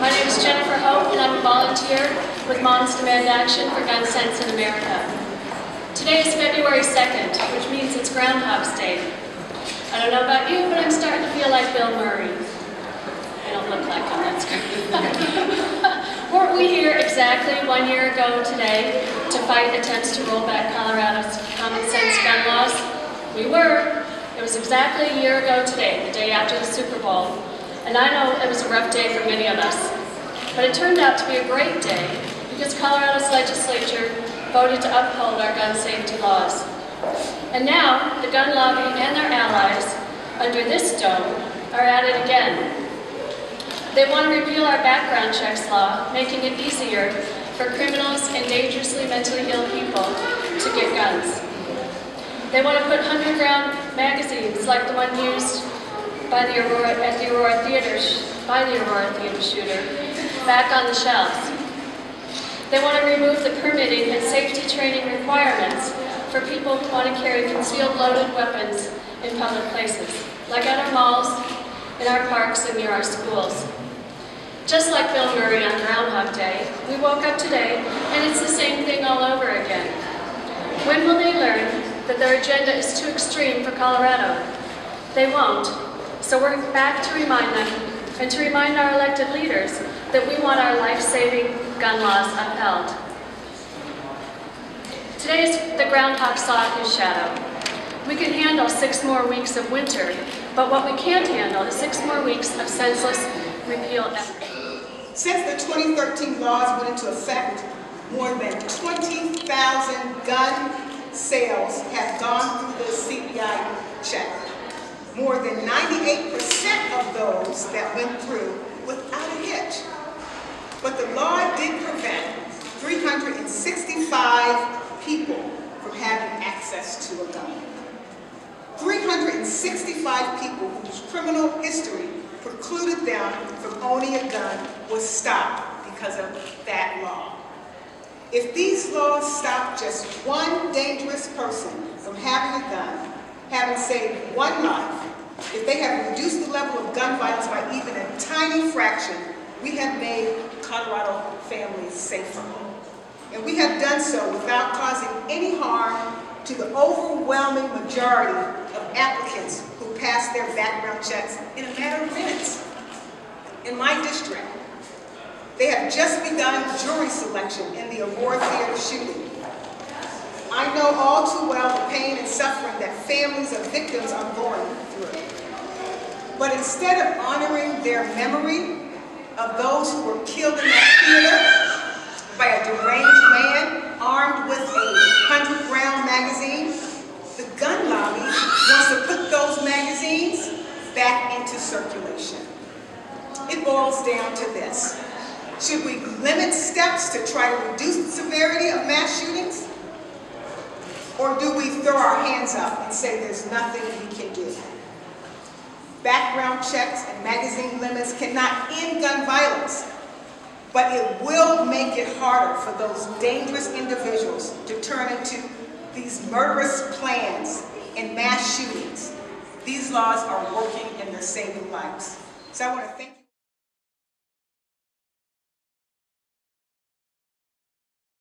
My name is Jennifer Hope, and I'm a volunteer with Moms Demand Action for Gun Sense in America. Today is February 2nd, which means it's Groundhog's Day. I don't know about you, but I'm starting to feel like Bill Murray. I don't look like him, that's great. Weren't we here exactly 1 year ago today to fight attempts to roll back Colorado's common sense gun laws? We were. It was exactly a year ago today, the day after the Super Bowl. And I know it was a rough day for many of us. But it turned out to be a great day because Colorado's legislature voted to uphold our gun safety laws. And now, the gun lobby and their allies, under this dome, are at it again. They want to repeal our background checks law, making it easier for criminals and dangerously mentally ill people to get guns. They want to put 100-round magazines like the one used by the Aurora Theater shooter back on the shelves. They want to remove the permitting and safety training requirements for people who want to carry concealed loaded weapons in public places, like at our malls, in our parks, and near our schools. Just like Bill Murray on Groundhog Day, we woke up today and it's the same thing all over again. When will they learn that their agenda is too extreme for Colorado? They won't. So we're back to remind them and to remind our elected leaders that we want our life-saving gun laws upheld. Today is the groundhog saw his shadow. We can handle 6 more weeks of winter, but what we can't handle is 6 more weeks of senseless repeal effort. Since the 2013 laws went into effect, more than 20,000 gun sales have gone through the CBI check. More than 98% of those that went through without a hitch. But the law did prevent 365 people from having access to a gun. 365 people whose criminal history precluded them from owning a gun was stopped because of that law. If these laws stopped just one dangerous person from having a gun, having saved one life, if they have reduced the level of gun violence by even a tiny fraction, we have made Colorado families safer. And we have done so without causing any harm to the overwhelming majority of applicants who pass their background checks in a matter of minutes. In my district, they have just begun jury selection in the Aurora Theater shooting. I know all too well the pain and suffering that families of victims are going through. But instead of honoring their memory of those who were killed in that theater by a deranged man armed with a 100-round magazine, the gun lobby wants to put those magazines back into circulation. It boils down to this. Should we limit steps to try to reduce the severity of mass shootings? Or do we throw our hands up and say there's nothing we can do? Background checks and magazine limits cannot end gun violence, but it will make it harder for those dangerous individuals to turn into these murderous plans and mass shootings. These laws are working and they're saving lives. So I want to thank you.